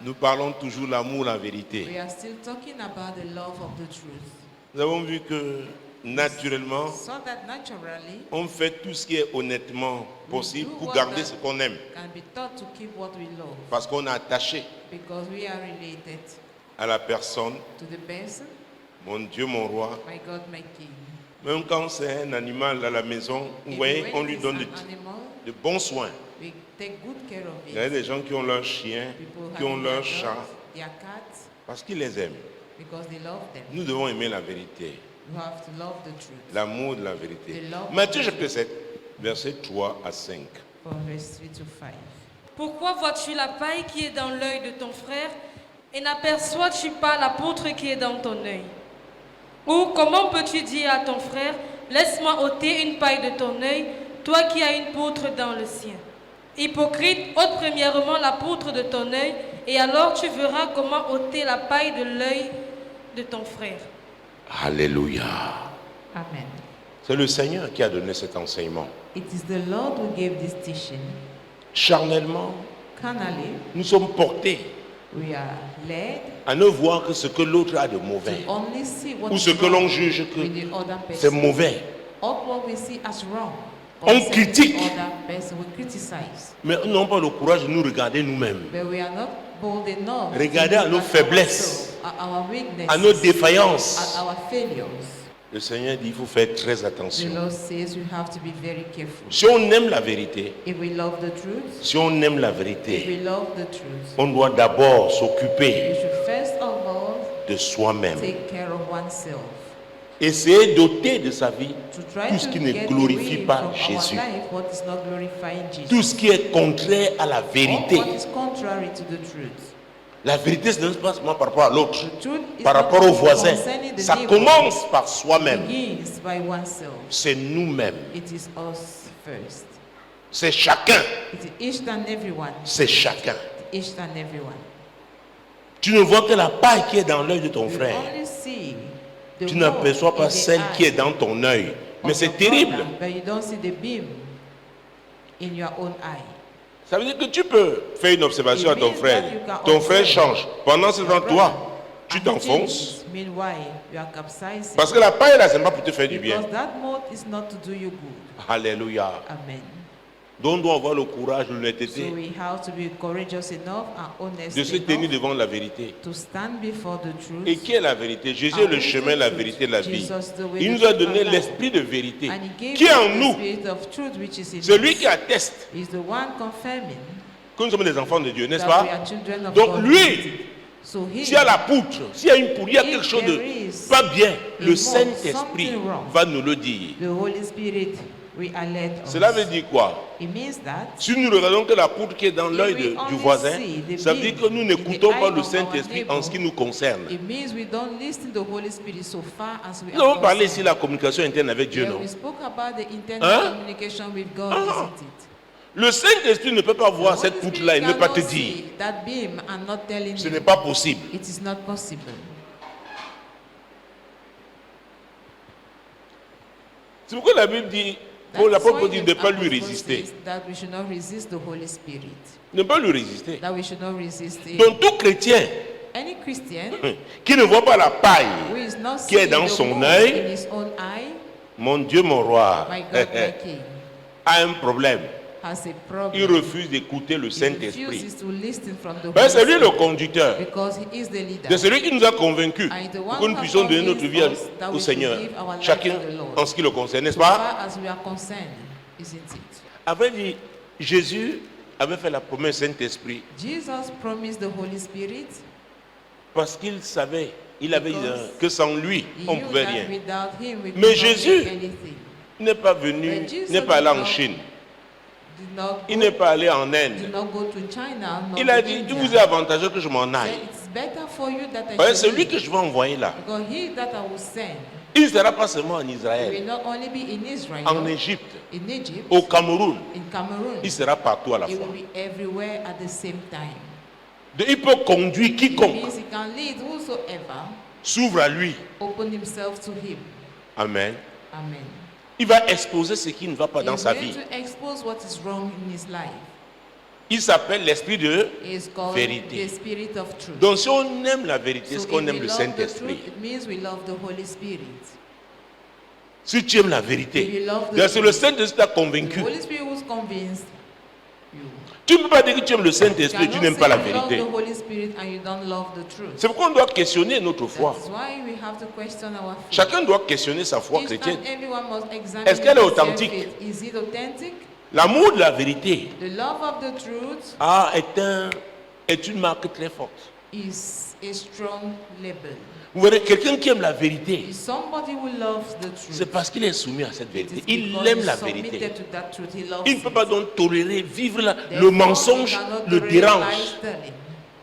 Nous parlons toujours de l'amour, la vérité. We are still talking about the love of the truth. Nous avons vu que naturellement, So that naturally on fait tout ce qui est honnêtement possible do pour what garder that ce qu'on aime. can be taught to keep what we love, Parce qu'on est attaché because we are related à la personne, to the person, mon Dieu, mon roi. my God, my King. Même quand c'est un animal à la maison, vous Even voyez, when on it lui is donne an de animal, bons soins. we take good care of Il y a it. des gens qui ont leur chien, People qui ont have leur their chat, dogs, their cats, parce qu'ils les aiment. because they love them. Nous devons aimer la vérité, You have to love the truth. l'amour de la vérité. The love Matthieu of the chapitre 7, versets 3 à 5. From verse 3 to 5. Pourquoi vois-tu la paille qui est dans l'œil de ton frère et n'aperçois-tu pas la poutre qui est dans ton œil? Ou comment peux-tu dire à ton frère, laisse-moi ôter une paille de ton œil, toi qui as une poutre dans le sien? Hypocrite, ôte premièrement la poutre de ton œil, et alors tu verras comment ôter la paille de l'œil de ton frère. Alléluia. Amen. C'est le Seigneur qui a donné cet enseignement. It is the Lord who gave this teaching. Charnellement, Carnally, nous sommes portés we are led à ne voir que ce que l'autre a de mauvais, to only see what ou is ce que wrong l'on juge que with the other c'est person. mauvais. All what we see as wrong. On concerning critique. the other person, we criticize. Mais nous n'avons pas le courage de nous regarder nous-mêmes, But we are not bold enough to Regardez à look nos at faiblesses, ourselves, at our weaknesses, à nos défaillances. at our failures. Le Seigneur dit, il faut faire très The attention. Lord says we have to be very careful. Si on aime la vérité, If we love the truth, si on aime la if vérité, we love the truth, on doit d'abord s'occuper we should first of all de soi-même. take care of oneself. Essayer d'ôter de sa vie To try tout ce to qui ne get glorifie away pas from our Jésus. life what is not glorifying Jesus. Tout ce qui est contraire à la vérité. All what is contrary to the truth. La vérité, ce n'est pas seulement par rapport à l'autre, The truth is par not rapport aux voisins. concerning the Ça neighbor. commence par soi-même. Begins by oneself. C'est nous-mêmes. It is us first. C'est chacun. It is each and everyone. C'est chacun. Each and everyone. Tu ne vois que la paille qui est dans l'œil de ton You frère. only see the Tu hole n'aperçois in pas the celle qui est eye dans ton œil. Mais of c'est your terrible. brother, but you don't see the beam in your own eye. Ça veut dire que tu peux faire une observation à ton It means frère. that you can Ton frère observe change. Pendant ce temps, your toi, brother, tu and he t'enfonces. changes. Meanwhile, you are capsizing. Parce que la paille là, c'est pas pour te faire du bien. Because that mode is not to do you good. Alléluia. Amen. Donc on doit avoir le courage, So l'honnêteté we have to be courageous enough and honest de se tenir enough devant la vérité. to stand before the truth. Et qui est la vérité? Jésus est le chemin, la vérité et la vie. Il nous a donné l'esprit de vérité And he gave qui est us en the nous. spirit of truth which is in Celui us. qui atteste Is the one confirming que nous sommes des enfants de Dieu, n'est-ce that pas? we are children of Donc God. lui, So he, s'il y a la poutre, s'il y a une poutre, il y a If quelque chose de there is pas bien, a le mold, Saint-Esprit something wrong, va nous le dire. the Holy Spirit will alert us. Cela veut dire quoi? It means that Si nous ne regardons que la poutre qui est dans l'œil we du only voisin, see the ça veut dire beam que nous in n'écoutons the pas eye le of our Saint-Esprit en neighbor. ce qui nous concerne. it means we don't listen to the Holy Spirit so far as we Nous avons are parlé concerned. ici de la communication interne avec Dieu, Yeah, non? we spoke about the internal Hein? communication with God, Ah. isn't it? Le Saint-Esprit ne peut pas voir The cette Holy poutre-là et Spirit ne pas te cannot dire. see that beam and not telling Ce you. n'est pas possible. It is not possible. C'est pourquoi la Bible dit, That bon, is l'apôtre why dit the de ne pas lui apostle résister. says that we should not resist the Holy Spirit. Ne pas lui résister. That we should not resist it. Donc tout chrétien Any Christian qui ne voit pas la paille, who is not qui est seeing dans the son mold œil, in his own eye, mon Dieu, mon roi, my God, my King, a un problème. has a Il problem. refuse d'écouter le He Saint-Esprit. refuses to listen from the Ben, Holy c'est lui le Spirit conducteur. because he is the leader. C'est celui qui nous a convaincus And the one pour que nous who has puissions donner notre vie convinced us that au we Seigneur, should give our life chacun to the Lord. en ce qui le concerne, n'est-ce As pas? far as we are concerned, isn't it? Avait dit, Jésus avait fait la promesse Saint-Esprit Jesus promised the Holy Spirit. parce qu'il savait, il avait dit Because que sans lui, He on ne knew pouvait that rien. without him we could Mais not Jésus make anything. Il n'est pas venu, But Jesus il n'est pas allé did en not- Chine, Did not il go, n'est pas allé en did Inde. not go to China, not Il a to dit, il India. vous est avantageux que je m'en Said, aille. it's better for you that I Ouais, should c'est lui leave, que je vais envoyer là. because he that I will send Il ne sera pas seulement en will Israël, not only be in Israel, en Égypte, in Egypt, au Cameroun, in Cameroon, il sera partout à la he fois. will be everywhere at the same time. Il peut conduire It quiconque means he can lead whosoever s'ouvre à lui. open himself to him. Amen. Amen. Il va exposer ce qui ne va pas dans He's sa going vie. to expose what is wrong in his life. Il s'appelle l'esprit de is called vérité. the Spirit of Truth. Donc si on aime la vérité, So c'est qu'on if aime we le love the Saint-Esprit. truth, it means we love the Holy Spirit. Si tu aimes la If vérité, you love the c'est truth, le Saint-Esprit qui t'a the convaincu. Holy Spirit was convinced you. Tu ne peux pas dire que tu aimes le You Saint-Esprit et tu cannot n'aimes pas la say you love vérité. the Holy Spirit and you don't love the truth. C'est pourquoi on doit questionner notre foi. That's why we have to question our faith. Chacun doit questionner sa foi Each chrétienne. and everyone must examine Est-ce qu'elle est his authentique? faith. Is it authentic? L'amour de la vérité The love of the truth est une marque très forte. is a strong label. Vous verrez, quelqu'un qui aime la vérité, Is somebody who loves the c'est truth. parce qu'il est soumis à cette It vérité. is Il because aime he's la submitted vérité. to that truth. He loves Il ne peut it. pas donc tolérer, vivre le Therefore, mensonge, he cannot le tolerate dérange. lies telling.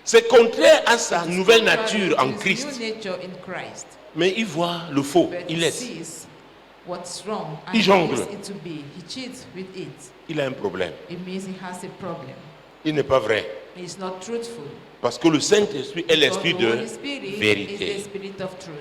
C'est contraire à sa It's nouvelle contrary nature to en his Christ. new nature in Christ. Mais il voit le faux, But il he laisse. sees what's wrong and Il he jongle. wants it to be. He cheats with it. Il a un problème. It means he has a problem. Il n'est pas vrai. He's not truthful. Parce que le Saint-Esprit est l'esprit Because the de Holy Spirit is the vérité. spirit of truth.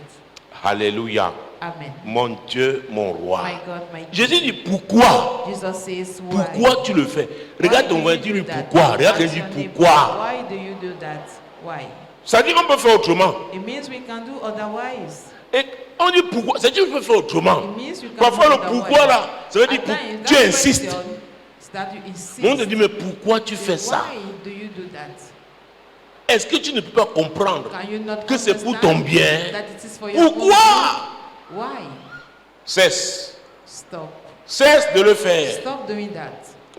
Alléluia. Amen. Mon Dieu, mon roi. My God, my King. Jésus dit pourquoi? Jesus says, why? Pourquoi tu le fais? Regarde ton voisin, dis-lui pourquoi. Regarde, il dit pourquoi. Why do you do that? Why? Ça dit qu'on peut faire autrement. It means we can do otherwise. Et on dit pourquoi. Ça dit qu'on peut faire autrement. It means you can Parfois do le pourquoi là, ça veut At dire times, tu that insistes. question is that you insist. On te dit mais pourquoi tu fais ça? Why do you do that? Est-ce que tu ne peux pas comprendre Can you not que c'est pour understand ton bien? that it is for your own Pourquoi? good? Why? Cesse. Stop. Cesse de le faire. Stop doing that.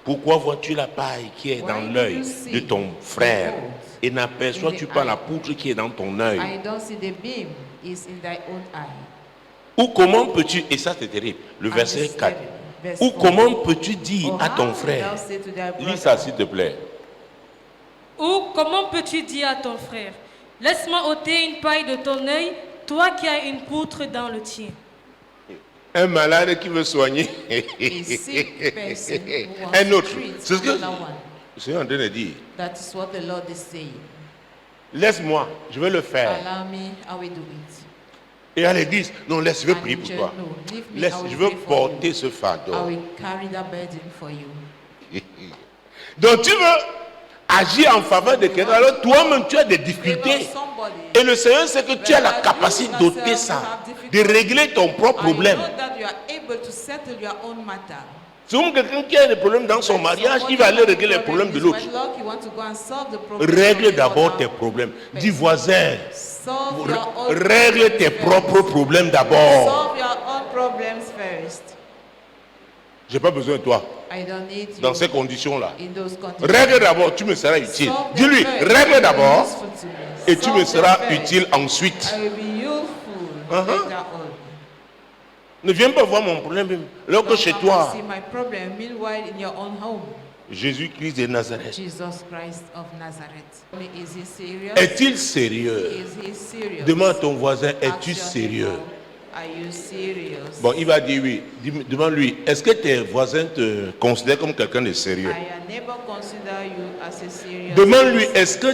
Pourquoi vois-tu la paille qui est Why dans do l'œil you see de ton frère the gold et n'aperçois-tu in the pas eye? la poutre qui est dans ton œil? I don't see the beam is in thy own eye. Ou comment peux-tu, et ça c'est terrible, le And verset the 4, seven, verse ou 4. comment peux-tu dire Or à how ton wilt frère, thou say to thy lis brother, ça s'il te plaît, Ou comment peux-tu dire à ton frère, laisse-moi ôter une paille de ton œil, toi qui as une poutre dans le tien? un malade qui veut soigner, a sick person who wants un to autre, treat c'est ce que another one. le Seigneur est en train de dire, That is what the Lord is saying. laisse-moi, je vais le faire. Allow me, I will do it. Et à l'église, non laisse, je vais And prier in pour church, toi. no, leave me, Laisse, I will je veux pray for porter you. ce I fardeau. will carry that burden for you. Donc tu veux agir en faveur de quelqu'un, alors toi-même tu as des difficultés. Favor somebody. Et le Seigneur sait que tu as la capacité d'ôter ça, de régler ton propre problème. I know that you are able to settle your own matter. Si vous quelqu'un qui a des problèmes dans son mariage, il va aller régler les problèmes de l'autre. Règle d'abord tes problèmes. Dis voisin, règle tes propres problèmes d'abord. Solve your own problems first. J'ai pas besoin de toi I don't need you dans ces conditions-là. in those conditions. Règle d'abord, tu me seras utile. Solve them Dis-lui, first. règle d'abord Useful to me. et tu me Solve them seras first. utile ensuite. I will be useful Uh-huh. later on. Ne viens pas voir mon problème alors que Don't chez come toi, and see my problem. Meanwhile, in your own home, Jésus-Christ de Nazareth, Jesus Christ of Nazareth. Is he serious? est-il sérieux? Is he serious? Demande à ton voisin, Ask es-tu your sérieux? neighbor, are you serious? Bon, il va dire oui. Demande-lui, est-ce que tes voisins te considèrent comme quelqu'un de sérieux? I your neighbor consider you as a serious Demande-lui, person? est-ce que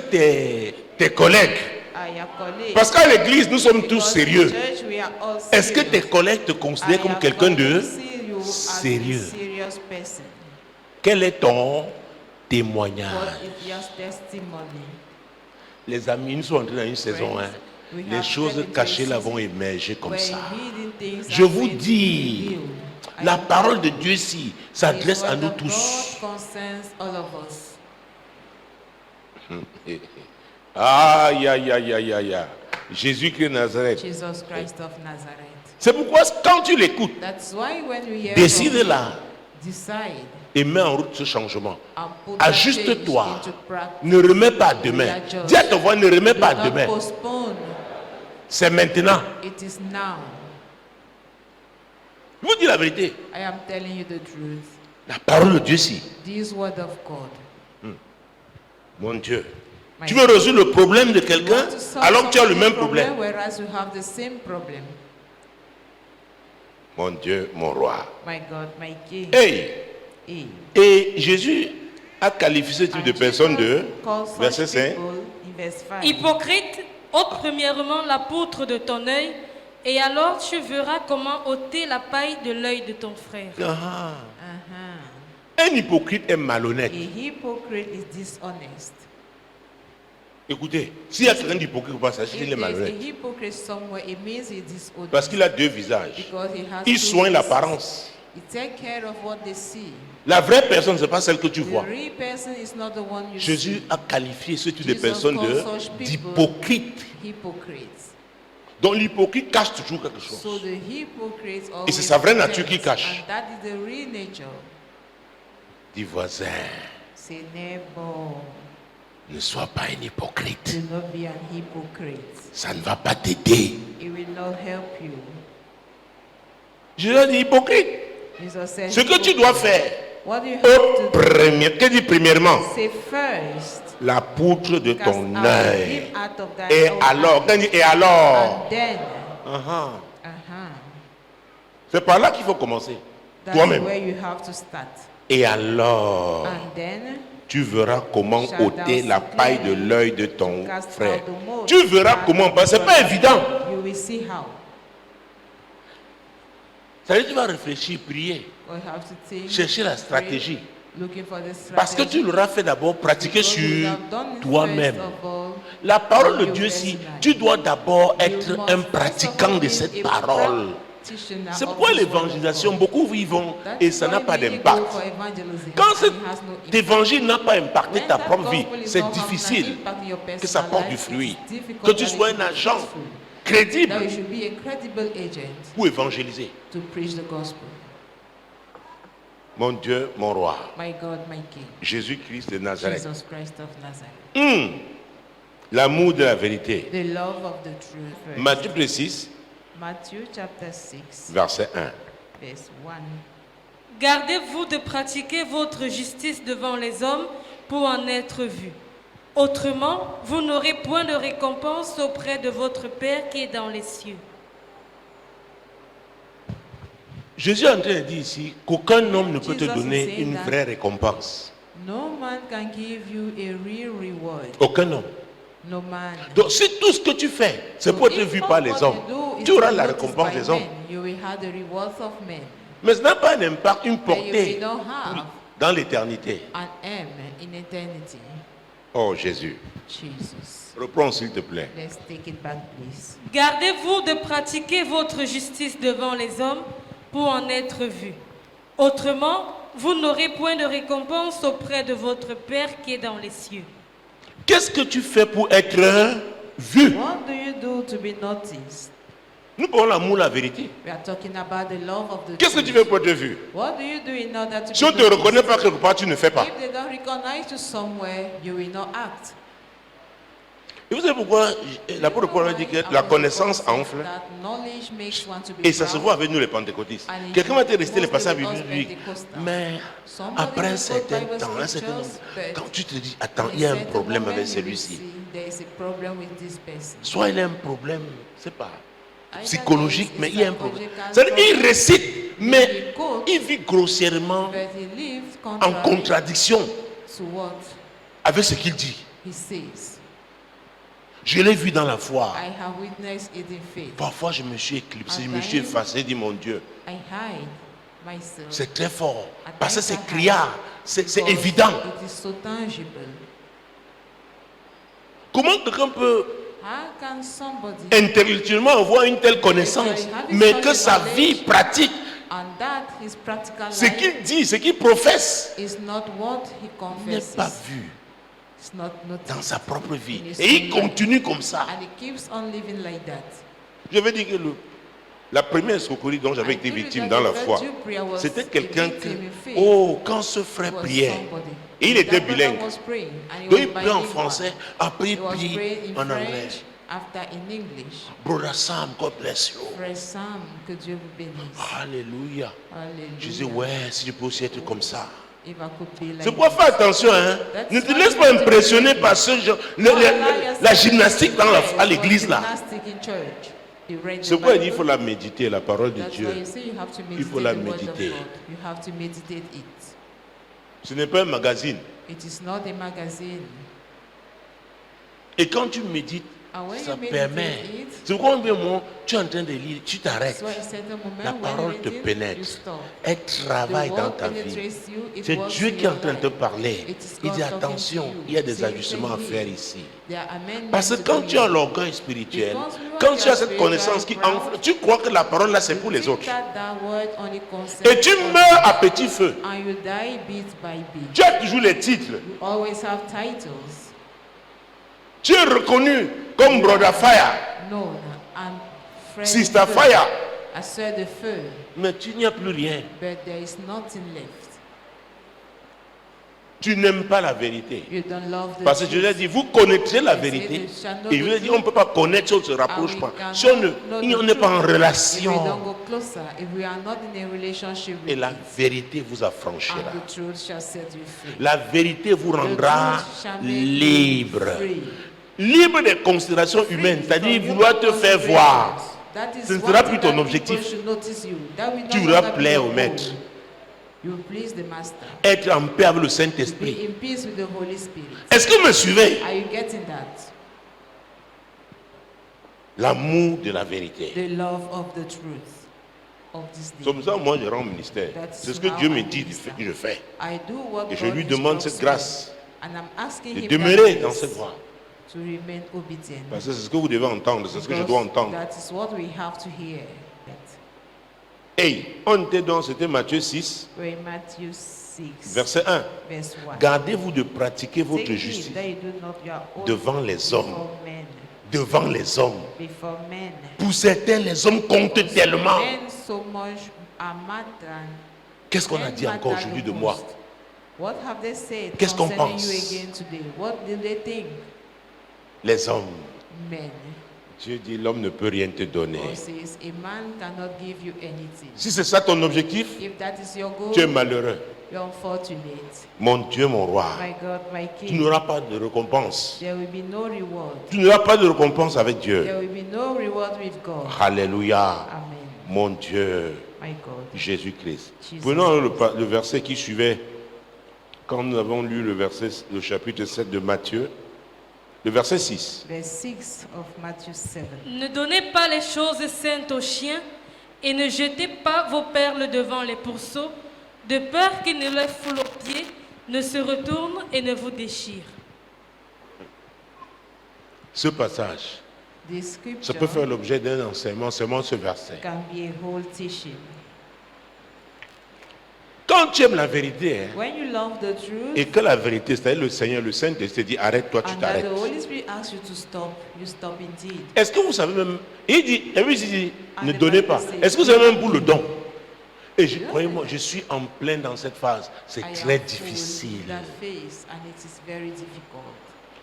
tes collègues, Are your colleagues? parce qu'à l'église, nous sommes tous Because in sérieux. church, we are all Est-ce que serious. tes collègues te considèrent I comme have quelqu'un de come to see you as a sérieux? serious person. Quel est ton What témoignage? is your testimony? Les amis, nous sommes entrés dans une saison, Friends, hein. we Les have choses entered into cachées a là season vont émerger comme where ça. hidden things Je are vous going to be dis, revealed. la I parole de Dieu ici This s'adresse à word nous of tous. God concerns all of us. Aïe, aïe, aïe, aïe, aïe, aïe. Jésus-Christ de Nazareth. Jesus Christ of Nazareth. C'est pourquoi quand tu l'écoutes, That's why when we hear décide from him, là decide et mets en route ce changement. and put that Ajuste-toi. change into practice. Ne remets pas demain. Dis à ton voisin, ne remets Do pas not demain. postpone. C'est maintenant. It is now. Je vous dis la vérité. I am telling you the truth. La parole de Dieu ici. This word of God. Mon Dieu. My Tu veux résoudre le problème de You quelqu'un want to solve alors que tu as le somebody's même problème. Whereas you have the same problem. Mon Dieu, mon roi. My God, my King. Hey. Hey. Et Jésus a qualifié ce type And de personne de Jesus calls such verset 5. people in verse 5. Hypocrite, ôte premièrement la poutre de ton œil, et alors tu verras comment ôter la paille de l'œil de ton frère. Ah. Un hypocrite est malhonnête. A hypocrite is dishonest. Écoutez, s'il y a quelqu'un d'hypocrite, pas ça, If il est there's a malhonnête. hypocrite somewhere, it means he's dishonest. Parce qu'il a deux visages. Because he has Il two soigne faces. l'apparence. He take care of what they see. La vraie personne, ce n'est pas celle que tu The vois. real person is not the one you Jésus see. a qualifié ce type de Jesus personnes calls such people d'hypocrites. Hypocrites. Donc l'hypocrite cache toujours quelque So chose. the hypocrites Et c'est always sa vraie nature qui pretend, cache. and that is the real nature. Dis voisin, Say neighbor, ne sois pas un hypocrite. do not be an hypocrite. Ça ne va pas t'aider. It will not help you. Jésus a dit hypocrite. Jesus said, Ce que tu dois faire, what do you have au to do? premier, que dit premièrement? Say first, La poutre de cast ton out œil. him out of thy Et own alors, eye. quand il dit et alors? And then, Uh-huh. uh-huh, C'est par là qu'il faut commencer. that's Toi-même. where you have to start. Et alors, And then, tu verras comment shalt ôter thou la see paille de clearly l'œil de ton cast frère. out the mote Tu verras out comment, of parce que your c'est pas brother. évident. You will see how. Ça veut dire que tu vas réfléchir, prier, We have to think, chercher la pray, stratégie. looking for the strategy. Parce que tu l'auras fait d'abord pratiquer Because you sur have done it toi-même. first of all. La parole de You Dieu, personally. si tu dois d'abord You être must un first of pratiquant all de be cette a parole. practitioner C'est of pourquoi this word of l'évangélisation, God. beaucoup y vont That's et ça n'a why pas many go d'impact. for evangelism Quand and cet it has no impact. évangile n'a pas impacté When ta that propre vie, gospel is c'est not having an difficile impact in your que ça personal porte du life, fruit. it's difficult Que tu that sois it un should be agent fruitful. crédible That you should be a credible agent pour évangéliser. to preach the gospel. Mon Dieu, mon roi, My God, my King, Jésus-Christ de Nazareth. Jesus Christ of Nazareth. L'amour de la vérité. The love of the truth. First. Matthieu 6, Matthew chapter 6, verset 1. verse 1. Gardez-vous de pratiquer votre justice devant les hommes pour en être vu. Autrement, vous n'aurez point de récompense auprès de votre Père qui est dans les cieux. Jésus est en train de dire ici qu'aucun homme ne peut te Jesus is donner saying une that vraie récompense. No man can give you a real reward. Aucun homme. No man. Donc si tout ce que tu fais, c'est pour être If vu all par les what hommes, you do is tu auras to la notice récompense by des hommes. men, you will have the rewards of men. Mais ça n'a pas un impact, une But you portée will not have dans l'éternité. an M in eternity. Oh Jésus. Jesus. Reprends s'il te plaît. Let's take it back, please. Gardez-vous de pratiquer votre justice devant les hommes pour en être vu. Autrement, vous n'aurez point de récompense auprès de votre Père qui est dans les cieux. Qu'est-ce que tu fais pour être vu? What do you do to be noticed? Nous parlons l'amour, la vérité. We are talking about the love of the Qu'est-ce que tu truth. fais pour être vu? What do you do in order to Si on ne be te noticed? reconnaît pas quelque part, tu ne fais pas. If they don't recognize you somewhere, you will not act. Et vous savez pourquoi l'apôtre Paul a dit que la connaissance enfle? That knowledge makes one to be Et ça se proud. voit avec nous les pentecôtistes. And it Quelqu'un va te rester le mostly passage with us biblique. Pentecostals. Mais Somebody après will un go certain Bible temps, un certain nombre, scriptures, but quand tu te dis, attends, in il y a un certain problème moment, avec you will celui-ci. see there is a problem with this person. Soit il a un problème, c'est pas Either psychologique, there mais is il y a un a problème. psychological C'est-à-dire, il problem, récite, mais he quotes, il vit grossièrement but he lives en contrary contradiction to what avec ce qu'il dit. he says. Je l'ai vu dans la foi. I have witnessed it in faith. Parfois, je me suis éclipsé, je At me suis times, effacé, dit mon Dieu. I hide myself. C'est très fort. At Parce que times c'est I hide criard, c'est because évident. It is so tangible. Comment quelqu'un peut How can somebody intellectuellement avoir une telle connaissance, mais que sa vie pratique, and that his practical ce life qu'il dit, ce qu'il professe, is not what he n'est confesses. pas vu It's not noticed. dans sa propre vie. Et il continue comme ça. And he keeps on living like that. Je veux dire que la première escroquerie dont j'avais I été tell you victime that dans la the foi, first Jew prayer was c'était a quelqu'un victim que, in faith. oh, quand ce frère Was priait, somebody. et il était That brother bilingue. was praying, and he Donc was il priait en bilingual. français, après He il was prie praying in en anglais. French, after in English. Brother Sam, God bless you. Frère Sam, que Dieu vous bénisse. Alléluia. Alléluia. Je dis, ouais, si je peux aussi être comme ça. If I could be like C'est pourquoi fais attention, hein. Ne te laisse pas impressionner par ce genre, la gymnastique à l'église là. C'est pourquoi il dit, il faut la méditer, la parole de Dieu. Il faut la méditer. You have to meditate it. Ce n'est pas un magazine. It is not a magazine. Et quand tu médites, And when Ça you meditate permet. it, C'est pourquoi un moment, tu es en train de lire, tu t'arrêtes. so at a certain moment, La when parole you te meditate, pénètre. you stop. Elle travaille The dans word ta vie. penetrates you, it C'est works Dieu in qui est en your train de te life. parler. It is Il God dit talking to attention, you. il y a des So you ajustements à can faire hear. ici. There are amendments Parce que to quand do tu as here. l'orgueil spirituel, Because when quand you tu as are cette connaissance qui spiritually enfle, proud, tu crois que la parole là c'est you pour les think autres. that word only concerns Et tu others. meurs à petit feu. And you die bit by bit. Tu as toujours les titres. You always have titles. Tu es reconnu comme Brother Fire, Known and friend Sister feu, Fire. a sœur de feu, Mais tu n'y as plus rien. but there is nothing left. Tu n'aimes pas la vérité. You don't love the Parce que je truth. lui ai dit, vous connaîtrez la vérité. Et je lui ai dit, on ne peut pas connaître si on ne se rapproche pas. Si on n'est pas en If we don't relation. go closer, if we are not in a relationship Et with la it, vérité vous affranchira. and the truth shall set you free. La vérité vous The rendra truth shall make you libre. free. Libre des considérations humaines, c'est-à-dire vouloir te faire voir. That is Ce ne one sera thing plus ton that objectif. people should notice you. That will Tu no voudras longer be plaire your au goal. maître. You will please the master. Être en paix avec le Be Saint-Esprit. in peace with the Holy Spirit. Est-ce que vous me suivez? Are you getting that? L'amour de la vérité. The love of the truth of this C'est day. comme ça, moi, je rends au ministère. C'est ce que Dieu me dit que je fais. I do what Et je God lui demande instructs cette me. grâce And I'm asking de him demeurer that dans grace cette voie. to remain obedient. Parce que c'est ce que vous devez entendre, c'est ce que je dois Because entendre. that is what we have to hear. Hey, on était dans, c'était Matthieu 6, We're in Matthew 6, verset 1. verse 1. Gardez-vous de pratiquer votre Take heed justice that you do not your own devant les hommes. before men. devant les hommes. Before men. Pour certains, les hommes comptent tellement. Men so much are mad than Qu'est-ce qu'on a dit encore aujourd'hui de moi? What have they said Qu'est-ce qu'on concerning pense? you again today? What did they think? Les hommes. Men. Dieu dit, l'homme ne peut rien te donner. God says, a man cannot give you anything. Si c'est ça ton objectif, If that is your goal, tu es malheureux. you're unfortunate. Mon Dieu, mon roi, My God, my tu King, n'auras pas de récompense. there will be no reward. Tu n'auras pas de récompense avec Dieu. There will be no reward with God. Alléluia. Amen. Mon Dieu, My God. Jésus-Christ. Jesus Prenons le verset qui suivait. Quand nous avons lu le chapitre 7 de Matthieu, le verset 6. Verse 6 of Matthew 7. Ne donnez pas les choses saintes aux chiens et ne jetez pas vos perles devant les pourceaux, de peur qu'ils ne les foulent aux pieds, ne se retournent et ne vous déchirent. Ce passage, This ça scripture peut faire l'objet d'un enseignement, seulement ce verset. can be a whole teaching. Quand tu aimes la vérité, hein, When you love the truth, et que la vérité, c'est-à-dire le Seigneur, le Saint-Esprit dit arrête-toi, tu and that t'arrêtes. the Holy Spirit asks you to stop, you stop indeed. Est-ce que vous savez même, il dit ne And the donnez Bible pas. says, Est-ce que vous savez même pour le don? Et croyez-moi, je suis en plein dans cette phase. C'est I très am full difficile. that phase, and it is very difficult.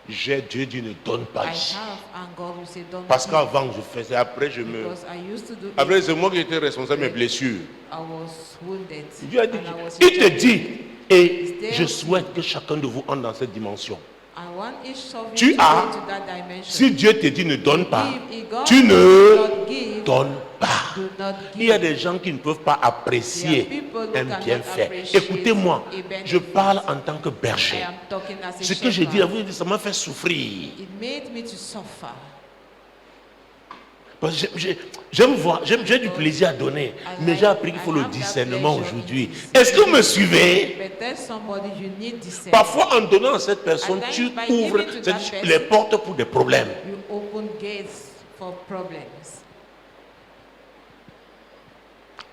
Dieu dit ne donne pas I ici. have, and God will say, don't Parce give, qu'avant je faisais, après je me... because I used to do Après it. c'est moi qui étais responsable de mes blessures. I was wounded. Dieu a dit, and I was il te injured. dit, et je souhaite que chacun de vous entre dans cette dimension. I want each of Tu you to as- go to that dimension. Si Dieu te dit ne donne pas, Give, if God tu says ne do not give, donnes pas. do not Il y a give. des gens qui ne peuvent pas There apprécier are people who un cannot bienfait. appreciate Écoutez-moi, a benefit. je parle en tant que I berger. am talking as a Ce que j'ai dit à shepherd. vous, ça m'a fait souffrir. It made me to suffer. Parce que j'aime voir, j'ai du plaisir à donner, mais j'ai appris qu'il faut le discernement aujourd'hui. Est-ce que vous me suivez? But tell somebody you need discernment. Parfois, en donnant à cette personne, And tu then by ouvres giving to that c'est-à-dire person, les portes pour des problèmes. You open gates for problems.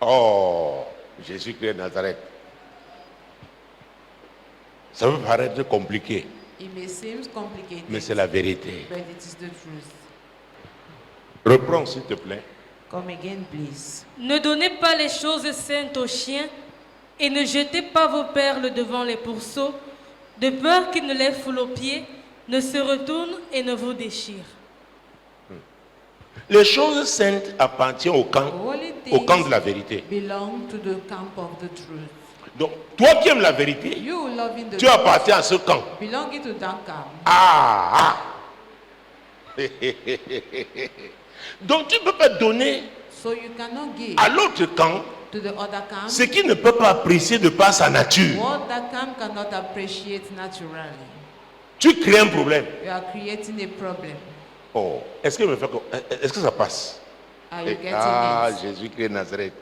Oh, Jésus-Christ de Nazareth. Ça peut paraître compliqué, It may seem complicated, mais c'est la vérité. but it is the truth. Reprends, s'il te plaît. Come again, please. Ne donnez pas les choses saintes aux chiens et ne jetez pas vos perles devant les pourceaux, de peur qu'ils ne les foulent aux pieds, ne se retournent et ne vous déchirent. Les choses saintes appartiennent au camp de la vérité. Belong to the camp of the truth. Donc, toi qui aimes la vérité, You loving the tu truth, appartiens à ce camp. belonging to that camp. Ah, ah. Donc, tu ne peux pas donner So you cannot give à l'autre camp to the other camp ce qu'il ne peut pas apprécier de par sa nature. what that camp cannot appreciate naturally. Tu crées un problème. You are creating a problem. Oh, est-ce que ça passe? Are you getting it? Jésus-Christ de Nazareth.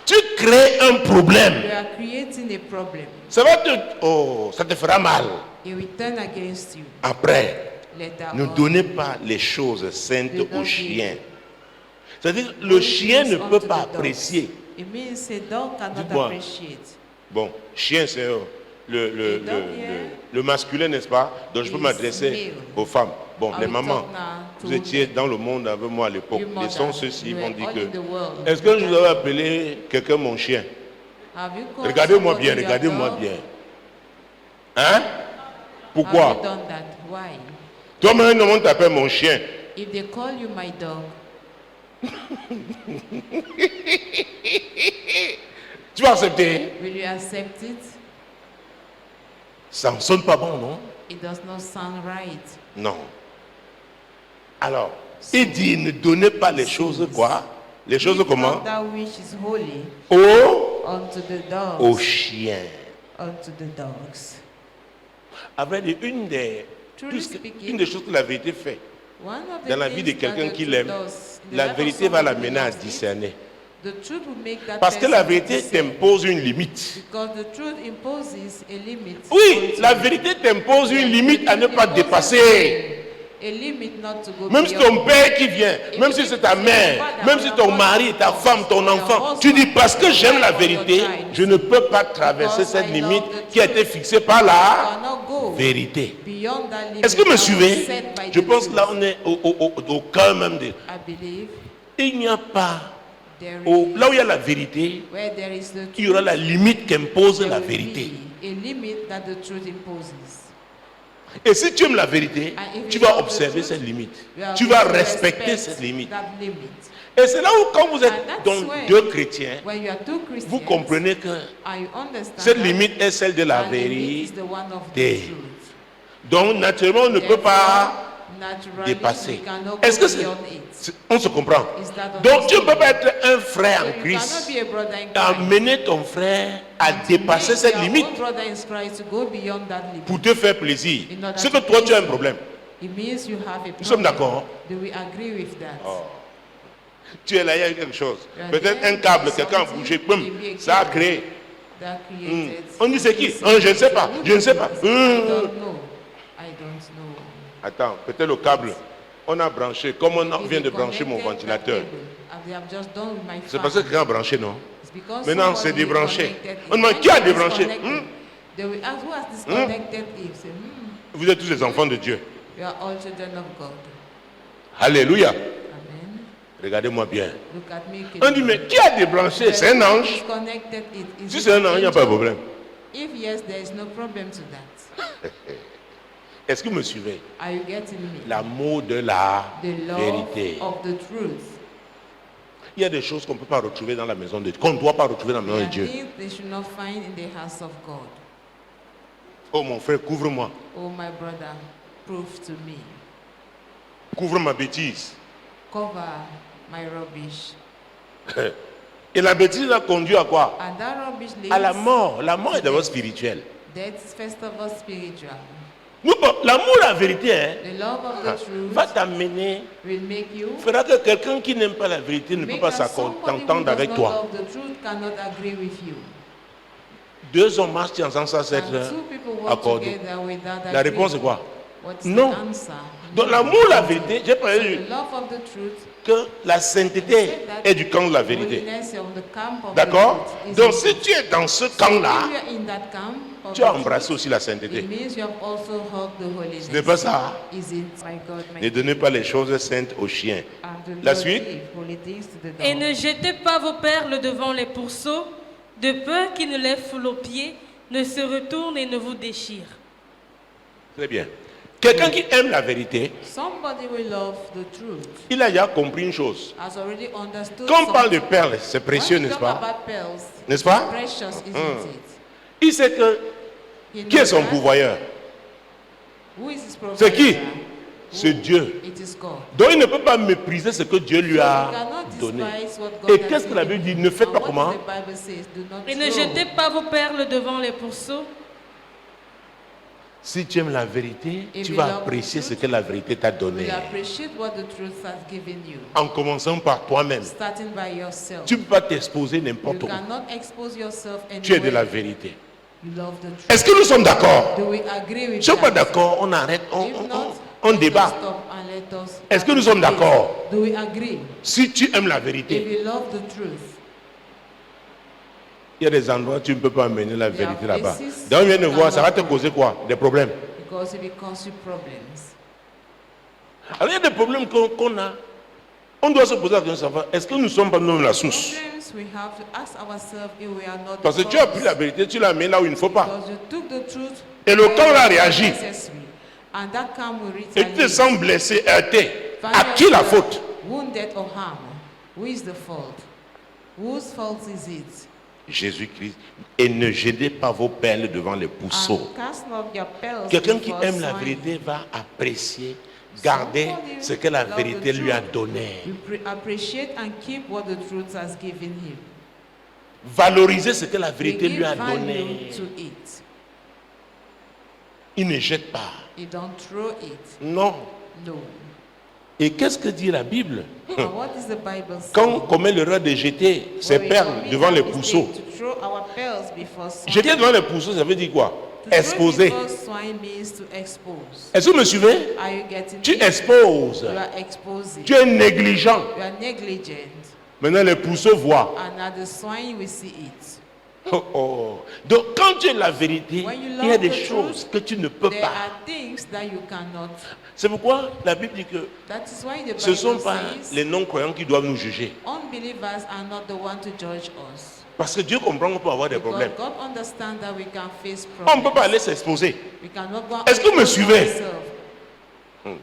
Tu crées un problème. You are creating a problem. Ça te fera mal. It will turn against you. Après, Later ne on. donnez pas les choses saintes Do not aux chiens. give C'est-à-dire, le only chien things ne peut unto pas the dogs. apprécier. It means a dog cannot Dites-moi. appreciate. Bon, chien, c'est le masculin, n'est-ce pas? Donc je peux Is m'adresser male. aux femmes. Bon, I les will mamans, talk now to vous étiez men. dans le monde avec moi à l'époque. You Les mothers, sons ceux-ci you vont were dire all que... in the world. Est-ce que je vous avais appelé quelqu'un mon chien? Have you called Regardez-moi somebody bien, your regardez-moi dog? bien. Hein? Have Pourquoi? you done that? Why? Toi-même, on t'appelle mon chien. If they call you my dog, Tu vas accepter? will you accept it? Ça ne sonne pas bon, non? It does not sound right. Non. Alors, il dit, ne donnez pas les choses quoi? Les choses Give comment? not that which is holy unto the Aux dogs. chiens. Unto the dogs. À vrai dire, une des choses que la vérité fait One of the dans la vie de things that quelqu'un the qui truth l'aime, does in the la life of vérité va somebody who l'amener à loves it, discerner. the truth will make that Parce que person la vérité discern. t'impose une limite. Because the truth imposes a limit. Oui, unto la you. vérité t'impose une The limite à ne truth pas imposes dépasser. A limit not to go Même si beyond. ton père qui vient, même si c'est ta mère, même si ton mari, ta femme, ton enfant, tu dis parce que j'aime la vérité, je ne peux pas traverser cette limite qui a été fixée par la Cannot go vérité. beyond that limit Est-ce que vous me that was suivez? set by Je the pense que là truth. on est au cœur même de... I believe Il n'y a pas... there Là où il y a la vérité, where there is the il y aura truth, la limite qu'impose there la will vérité. be a limit that the truth imposes. Et si tu aimes la vérité, And if tu you vas love the observer truth, cette limite. you are Tu going vas to respecter respect cette limite. that limit. Et c'est là où quand vous êtes And that's donc when, deux chrétiens, when you are two Christians, vous comprenez que and you understand cette that limite est celle de la that limit is vérité. the one of the Des- truth. Donc naturellement, on ne peut pas Naturally, dépasser. we cannot Est-ce go que c'est... beyond it. On se comprend? Is that Donc tu ne peux understood? pas être un frère So en you Christ cannot be a brother in et Christ. amener ton frère à To dépasser make cette your limite own brother in Christ to go beyond that limit. pour te faire plaisir. In order C'est que to toi tu as un please problème. It means you have a problem. Nous sommes d'accord? Do we agree with that? Tu es là, il y a eu quelque chose. You are Peut-être there, un câble, there's quelqu'un a something, bougé, boum, maybe a ça a cable créé. That created. On dit c'est qui? this Je ne sais pas, je ne sais pas. I don't know. I don't know. Attends, peut-être le câble. On a branché, comme on If vient de they brancher mon connected that ventilateur. cable, and they have just done with my C'est fan, parce que quelqu'un a branché, non? it's because Maintenant, somebody c'est débranché. connected it. On demande When qui a it is débranché? connected, they will ask who has disconnected it. Say, Vous êtes tous les enfants de Dieu. you are all children of God. Alléluia. Amen. Regardez-moi bien. Look at me. On dit, mais qui a débranché? C'est un ange. Disconnected it. Is Si it c'est un an ange, il n'y a pas de angel? problème. If yes, there is no problem to that. Est-ce que vous me suivez? Are you getting me? L'amour de la The love vérité. of the truth. Il y a des choses qu'on ne peut pas retrouver dans la maison de Dieu, qu'on ne doit pas retrouver dans la maison There de are Dieu. things they should not find in the house of God. Oh mon frère, couvre-moi. Oh, my brother, prove to me. Couvre ma bêtise. Cover my rubbish. Et la bêtise a conduit à quoi? And that rubbish leads À la mort. La mort est d'abord spirituelle. That's first of all spiritual. Nous, l'amour de la vérité The love of the truth va t'amener, will make you fera que quelqu'un qui n'aime pas la vérité ne peut make pas that somebody who s'entendre does avec not toi. love the truth cannot agree with you. Deux hommes marchent ensemble sans And s'être two people work accordés. together without La réponse est agreeing. quoi? What's Non. the answer? Donc No. l'amour de la vérité, j'ai So parlé the love of the truth que la sainteté est du camp de la vérité. holiness of the camp of D'accord? the truth is Donc in si truth. tu es dans ce If camp-là, you are in that camp of tu as the embrassé truth, aussi la it sainteté. means you have also hugged the holiness. Ce n'est pas ça. Is it, my God, my Ne donnez pas les choses saintes aux chiens. And do La not suite. give holy things to the Et dog. ne jetez pas vos perles devant les pourceaux, de peur qu'ils ne les foulent aux pieds, ne se retournent et ne vous déchirent. Très bien. Quelqu'un qui aime la vérité, Somebody will love the truth. il a déjà compris une chose. Has already understood Quand on parle de something. perles, c'est précieux, When you n'est-ce talk pas? about pearls, N'est-ce pas? precious, isn't it? Il sait que He qui est knows son that. pourvoyeur? Who is his C'est qui? provider? C'est Dieu. It is God. Donc il ne peut pas mépriser ce que Dieu lui So a you cannot donné. despise what God Et has qu'est-ce que la given Bible dit? you. Ne faites And pas what comment? the Bible says, do not Et ne throw. jetez pas vos perles devant les pourceaux. Si tu aimes la vérité, If tu you vas love the apprécier ce truth, que la vérité t'a You donné. will appreciate what the truth has given you. En commençant par toi-même. Starting by yourself. Tu ne peux pas t'exposer You n'importe où. cannot expose yourself Tu es de la anywhere. vérité. You love the truth. Est-ce que nous sommes d'accord? Do we agree with Si on n'est pas that? d'accord, on arrête, If not, on let us débat. stop and let us Est-ce que have nous a sommes debate. d'accord? Do we agree? Si tu aimes la If vérité, you love the truth, il y a des endroits où tu ne peux pas amener la vérité là-bas. places Donc on vient de you voir, ça va te cannot go. causer quoi? Des problèmes. because it becomes you problems. Alors il y a des problèmes qu'on a. On doit se poser la question, savoir, est-ce que nous ne sommes pas nous la source? Problems we have to ask ourselves if we are not Parce que the tu as cause. pris la vérité, tu l'as mis là où il ne faut pas. Because you took the truth Et le where camp a it was réagi. necessary. And that camp will Et tu te retaliate. sens blessé, heurté. Find À qui la yourself faute? Wounded or harmed. Who is the fault? Whose fault is it? Jésus-Christ. Et ne jetez pas vos perles devant les pousseaux. And cast not your pearls Quelqu'un qui before aime la swine. vérité va apprécier, garder Somebody ce que la love vérité the lui a truth. donné. We appreciate and keep what the truth has given him. Valoriser ce que la We vérité give lui a value donné. to it. Il ne jette pas. You don't throw it. Non. No. Et qu'est-ce que dit la Bible? And what is the Bible saying? Quand on commet l'erreur de jeter ses When we perles commit devant a les mistake pousseaux. to throw our pearls before swine. Jeter devant les pousseaux, ça veut dire quoi? To throw Exposer. before swine means to expose. Est-ce que vous me suivez? Are you getting Tu it? exposes. You are exposing. Tu es négligent. You are negligent. Maintenant, les pousseaux voient. And at the swine we see it. Oh, oh. Donc, quand tu es la vérité, When you il y a love des the choses truth, que tu ne peux There pas. are things that you cannot. C'est pourquoi la Bible dit que That is why the ce ne sont Bible pas says les non-croyants qui doivent nous juger. unbelievers are not the one to judge us. Parce que Dieu comprend qu'on peut avoir des Because problèmes. God understands that we can face On ne problems. peut pas aller s'exposer. We cannot go Est-ce que vous me expose suivez? ourselves.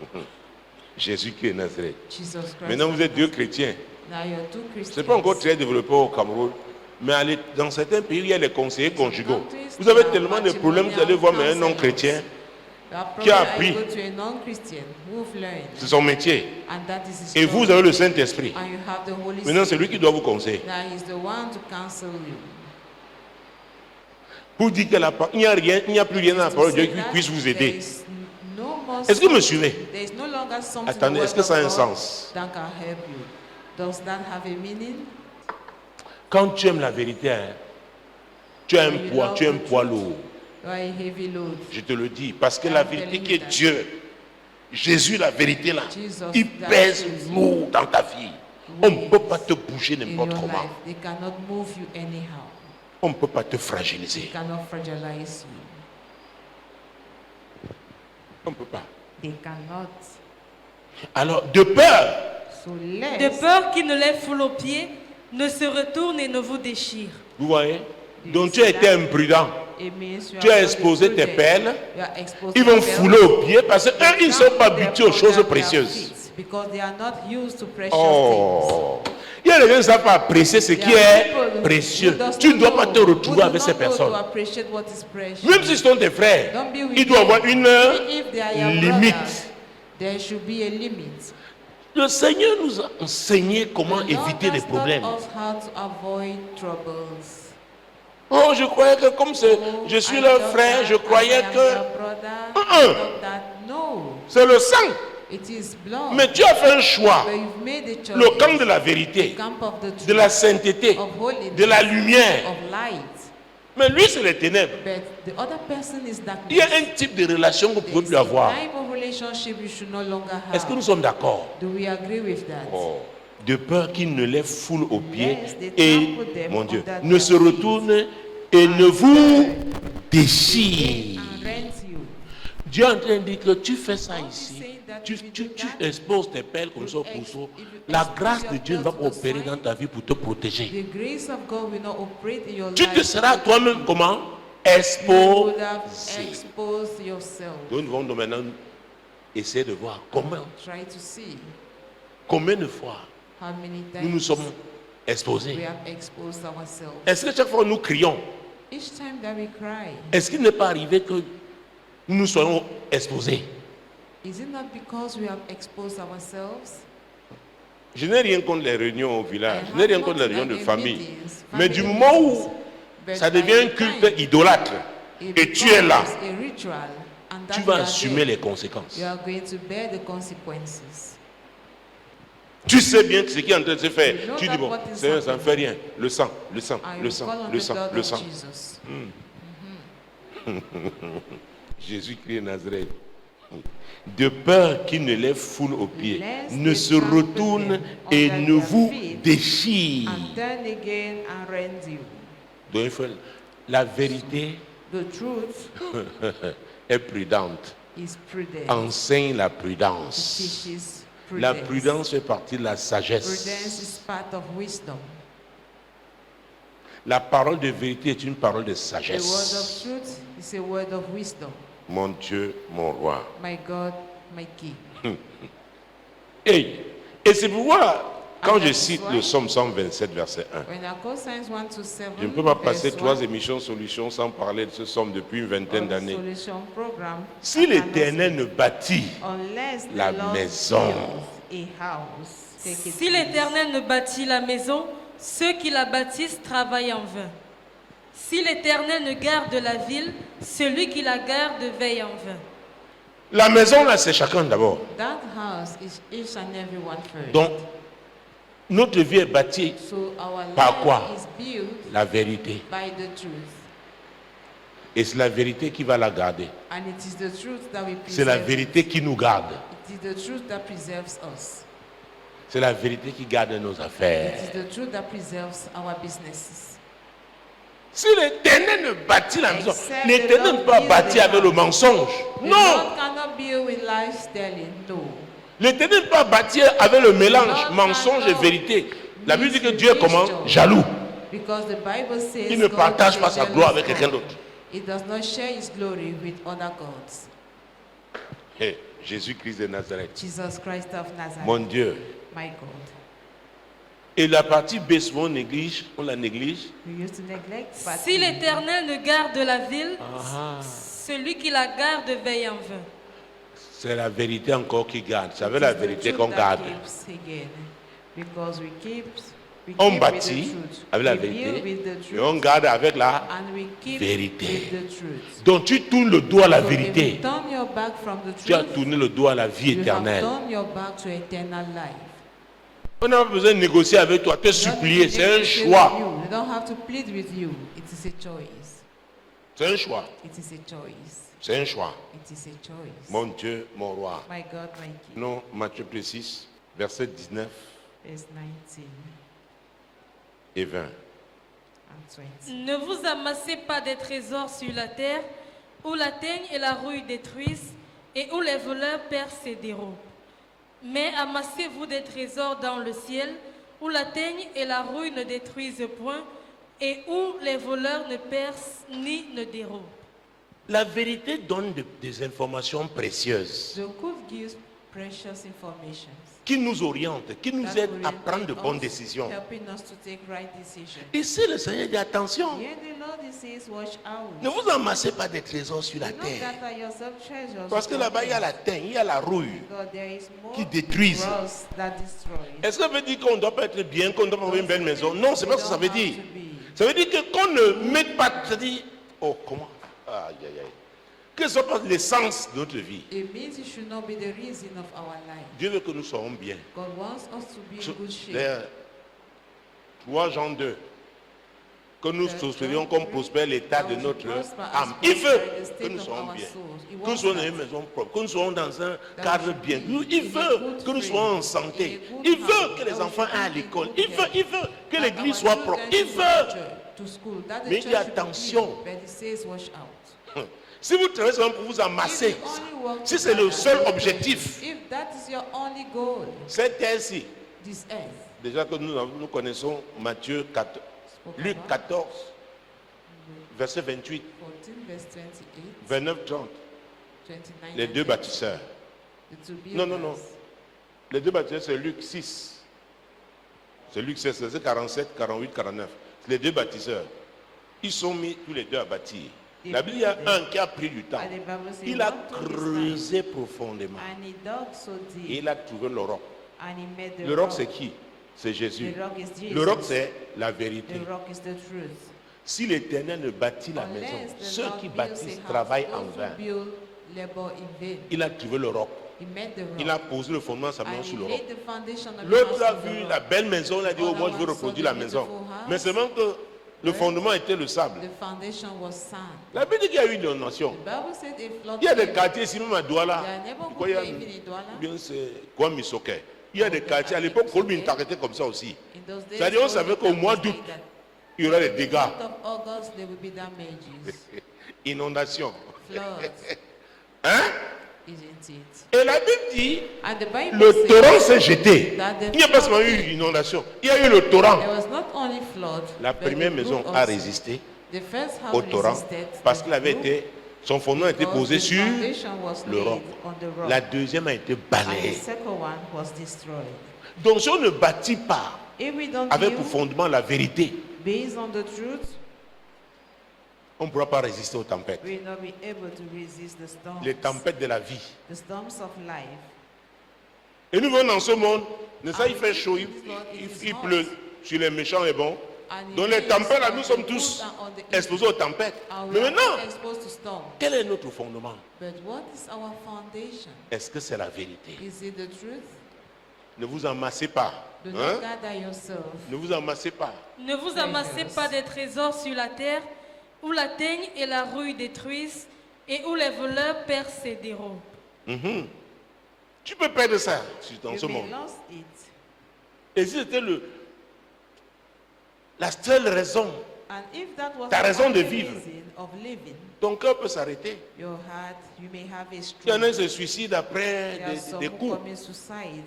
Jésus qui est Nazareth. Jesus Christ. Maintenant, vous êtes deux chrétiens. Now you're two Ce Christians. n'est pas encore très développé au Cameroun. Mais dans certains pays, il y a les conseillers conjugaux. Vous avez tellement de problèmes, vous allez voir mais un non-chrétien. qui a appris. Go to a non-Christian who've learned, C'est son métier. and that is his Et vous job. avez le Saint-Esprit. And you have the Holy Maintenant, c'est Spirit. lui qui doit vous conseiller. Now he's the one to counsel you. Pour dire qu'il n'y a rien, il n'y a plus rien dans la To parole de Dieu say qui that puisse vous there aider. is no more Est-ce que vous me something- suivez? There is no longer something Attendez, in the est-ce que ça a un word of God sens? that can help you. Does that have a meaning? Quand tu aimes la vérité, hein, tu as un When you poids, love tu as un the poids truth, lourd. You are a heavy load. Je te le dis. Parce que la I'm vérité telling qui you est that. Dieu, Jésus, la vérité là, Jesus, il that pèse is lourd dans ta vie. On ne peut pas te bouger In your n'importe comment. life, they cannot move you anyhow. On ne peut pas te They fragiliser. cannot fragilize you. On ne peut pas. They cannot. Alors, de peur, So lest De peur qu'il ne les foule aux pieds, ne se retourne et ne vous déchire. vous voyez, donc tu as été imprudent. it means you Tu as are exposé not tes prudent. perles. You are exposing Ils vont your perils. fouler aux pieds parce qu'eux, ils ne sont pas Trample habitués aux them choses under their précieuses. feet, because they are not used to precious Oh, il y a des gens qui ne savent pas apprécier ce things. qui There are est people précieux. who does Tu ne not dois pas know- te who retrouver do avec ces not know personnes. to appreciate what is precious. Même si ce sont tes frères, Don't be with il doit them. avoir une Even if they are your limite. brothers, there should be a limit. Le Seigneur nous a enseigné comment The Lord éviter les has taught problèmes. us how to avoid troubles. Oh, je croyais que comme je suis I leur thought frère, that je croyais I am que your brother. I Uh-uh. thought that no, c'est le sang. it is blood. Mais tu as fait un choix. But you've made a choice. Le camp de la vérité, The camp of the truth, de la sainteté, of holiness, de la lumière. of light. Mais lui, c'est les ténèbres. But the other person is darkness. Il y a un type de relation que vous ne pouvez There's plus avoir. a type of relationship you should no longer have. Est-ce que nous sommes d'accord? Do we agree with that? Oh. De peur qu'il ne les foule aux pieds Yes, they et, trample them mon Dieu, under ne their se feet. retourne et ne vous déchire. And rent you. Dieu est en train de dire que tu fais ça God is ici. saying that Tu, if you tu- do tu that, exposes tes pelles comme ça au if you pousseau. expose La grâce de your Dieu ne va pelles pas to the opérer swine, dans ta vie pour te protéger. The grace of God will not operate in your Tu life. te seras toi-même comment? You would have Exposé. exposed yourself. Donc nous allons maintenant essayer de voir Try to see combien de fois how many nous nous times sommes we exposés. have exposed ourselves. Est-ce que chaque fois nous crions, Each time that we cry, est-ce qu'il n'est pas arrivé que nous nous soyons exposés? is it not because we have exposed ourselves? Je n'ai rien contre les réunions au village, I je n'ai rien have contre not les réunions de done famille. meetings, Mais du family moment meetings, où but ça by devient un the culte time idolâtre it et tu es là, becomes a ritual, tu vas assumer les conséquences. You are going to bear the consequences. Tu sais bien ce qui est en train de se faire. You know Tu that dis bon, what is Seigneur, ça ne fait happening. rien. Le sang, le sang, And le you sang, call on le the sang, blood le of sang. Jesus. Jésus-Christ de Nazareth. De peur qu'il ne les foule aux pieds, Lest ne they se trample retourne them et under ne their vous feet déchire. And turn again and rend you. Donc il faut la vérité The truth est prudente. is prudent. Enseigne la It prudence. teaches La prudence. prudence fait partie de la Prudence sagesse. is part of wisdom. La parole de vérité est une parole de The word of sagesse. truth is a word of wisdom. Mon Dieu, mon roi. My God, my King. Et c'est pourquoi, quand And je that is cite why- le psaume 127, verset 1, When I call Psalms 1 to 7, je ne peux pas passer verse 3 1, émissions solutions sans parler de ce psalme depuis une vingtaine or the d'années. solution program, Si I cannot l'Éternel ne bâtit say, unless the la Lord maison, builds a house, take it Si l'Éternel ne bâtit la maison, ceux qui la bâtissent travaillent en vain. Si l'Éternel ne garde la ville, celui qui la garde veille en vain. la maison là c'est chacun d'abord. That house is each and every one first. Donc, notre vie est bâtie So our par life quoi? is built la vérité. by the truth. Et c'est la vérité qui va la garder. And it is the truth that we C'est la preserve. vérité qui nous garde. It is the truth that preserves us. C'est la vérité qui garde nos It affaires. is the truth that preserves our businesses. Si l'Éternel ne bâtit la maison, Except l'Éternel the ne Lord peut pas build bâtir the avec le house. mensonge. The Non. Lord cannot build with lies telling. No. L'Éternel ne peut pas bâtir avec le mélange Lord mensonge et cannot vérité. La Bible dit que mix Dieu est comment? mixture. Jaloux. Because the Bible says Il ne God partage is pas a sa gloire avec jealous quelqu'un God. d'autre. He does not share his glory with other gods. Hey, Jésus-Christ de Nazareth. Jesus Christ of Nazareth, Mon Dieu. my God. Et la partie B, souvent on néglige, on la néglige. We used to neglect, but Si l'Éternel ne garde la ville, celui qui la garde veille en vain. C'est la vérité encore qui garde. C'est avec it la is the vérité truth qu'on that garde. keeps again. Because we keep On with bâtit the truth. avec la We build vérité with the et on truth, garde avec la and we keep vérité. with the truth. Donc tu tournes le dos à la So if you vérité. turn your back from the Tu as truth, tourné le dos à la vie you have éternelle. turned your back to eternal life. On n'a pas besoin de négocier avec toi, te You don't supplier. need to C'est un negotiate choix. with you. You don't have to plead with you. It is a choice. C'est un choix. It is a choice. C'est un choix. It is a choice. Mon Dieu, mon roi. My God, my King. Non, Matthieu 6, verset 19 Verse 19 et 20. and 20. Ne vous amassez pas des trésors sur la terre, où la teigne et la rouille détruisent, et où les voleurs percent et dérobent. Mais amassez-vous des trésors dans le ciel, où la teigne et la rouille ne détruisent point, et où les voleurs ne percent ni ne dérobent. La vérité donne des informations précieuses The truth gives precious information qui nous orientent, qui nous that aident will à prendre de orientate bonnes us, décisions. helping us to take right decisions. Ici, le Seigneur dit attention, Here the Lord he says, watch out. ne vous amassez pas des trésors sur la Do not terre. gather yourself treasures. Parce que là-bas, il y a la teigne, il y a la rouille. God, there is more qui détruisent. rust that destroys. Est-ce que ça veut dire qu'on ne doit pas être bien, qu'on ne doit pas avoir une belle maison? Non, c'est pas ce que ça veut dire. Ça veut dire que qu'on ne mette pas, c'est-à-dire, oh, comment? Aïe, aïe, aïe. Que ce soit pas l'essence de notre vie. It means it should not be the reason of our life. Dieu veut que nous soyons bien. God wants us to be in good shape. D'ailleurs, 3 Jean 2. Que nous prospérions comme prospère l'état de notre âme. Il veut que nous soyons bien. Que nous soyons dans une maison propre. Que nous soyons dans un cadre bien. Il veut que nous soyons en santé. Il veut que les enfants aient à l'école. Il veut que l'église soit propre. Il veut. Mais il dit attention. Si vous travaillez seulement pour vous amasser, si c'est le seul objectif, If that is your only goal, cette terre-ci, this earth, déjà que nous connaissons Matthieu 14, Luc 14, verset 28, 14, verse 28, 29, 30, 29, les deux bâtisseurs. the two Non, non, non. builders. Les deux bâtisseurs, c'est Luc 6. C'est Luc 16, c'est 47, 48, 49. C'est les deux bâtisseurs. Ils sont mis tous les deux à bâtir. La Bible, il y a un qui a pris du temps. And the Bible says, Il a "One took his time, creusé profondément. and he dug so Et deep, il a trouvé le roc. and he made the Le roc, rock. c'est qui? C'est Jésus. The rock is Jesus. Le roc, c'est la vérité. The rock is the truth. Si l'Éternel ne bâtit la maison, Unless the ceux Lord qui builds bâtissent a house, travaillent en those who vain. build labor in vain. Il a trouvé le roc. He met the rock. Il a posé le fondement de sa maison And sur he le roc. laid the foundation of the L'autre house a on the vu rock. la belle maison, il a dit, oh, moi je veux reproduire la maison. Mais seulement que le fondement était le sable. The foundation was sand. La Bible dit qu'il y a eu une inondation. The Bible said a flood Il y a des came. quartiers ici, même à Douala. There are neighborhood Quoi, il y a- there, even in Douala. Bien, c'est quoi, Misoké. Il y a des quartiers, à l'époque, Colbin t'arrêtait comme ça aussi. In those days, C'est-à-dire, on savait qu'au mois d'août, il y aurait des dégâts. month of August, there will be damages, Inondation. floods, Hein? isn't it? Et la Bible dit, And the Bible le says torrent s'est jeté. that the Il n'y a pas seulement flood eu came. inondation, il y a eu le torrent. There was not only flood, La but première the maison flood a also. résisté The first house au torrent resisted parce the qu'il avait flood été, son fondement était because posé the sur foundation was le laid roc. on the rock. La deuxième a été And the balayée. second one was destroyed. Donc si on ne bâtit pas If we don't avec build pour fondement la vérité, based on the truth, on ne pourra pas résister aux tempêtes. we will not be able to resist the storms, Les tempêtes de la vie. the storms of life. Et nous venons dans ce monde, mais ça il fait chaud, il pleut sur les méchants et bons. And Donc it les is tempêtes là, on nous the sommes good tous and on the exposés evil. aux tempêtes. And Mais we are maintenant, all exposed to storm. quel est notre fondement? But what is our foundation? Est-ce que c'est la vérité? Is it the truth? Ne vous emassez pas. Do Hein? not gather yourself. Ne vous emassez pas. Ne vous amassez pas des trésors sur la terre, où la teigne et la rouille détruisent, et où les voleurs percent et dérobent. Mhm. Tu peux perdre ça dans You ce may monde. lost it. Et si c'était la seule raison, And if that was Ta the raison de only vivre. reason of living, ton cœur peut s'arrêter. your heart, you may have a Il y stroke. en a qui se suicident après There are des some who coups. commit suicide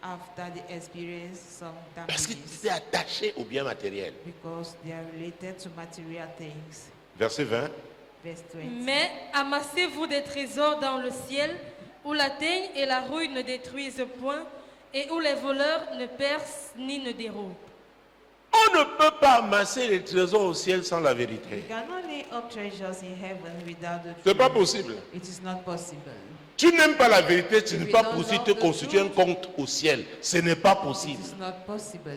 after they experience some Parce que damages tu es attaché au bien matériel. because they are related to material things. Verset 20. Verse 20. Mais amassez-vous des trésors dans le ciel, où la teigne et la rouille ne détruisent point, et où les voleurs ne percent ni ne dérobent. On ne peut pas amasser les trésors au ciel sans la You vérité. cannot lay up treasures in heaven without the Ce n'est pas truth. possible. It is not possible. Tu n'aimes pas la vérité, tu If n'es you pas don't possible love de te the constituer un truth, compte au ciel. Ce n'est pas It possible. is not possible.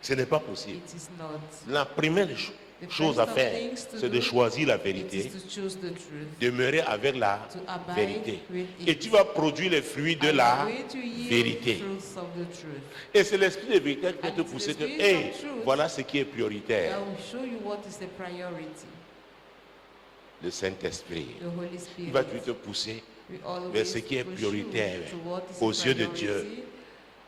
Ce n'est pas possible. It is not. La première The chose first à of faire, things to c'est de do, choisir la It vérité, is to choose the truth. demeurer avec la To abide vérité. with it. Et tu vas produire les fruits de And la you're going to yield vérité. fruits of the truth. Et c'est l'esprit de vérité qui va And te it's the pousser que, spirit hey, of truth voilà ce qui est prioritaire. That will show you what is the priority. Le Saint-Esprit. The Holy Il Spirit. va te pousser We always vers ce qui est push you prioritaire to what is aux the yeux de priority Dieu.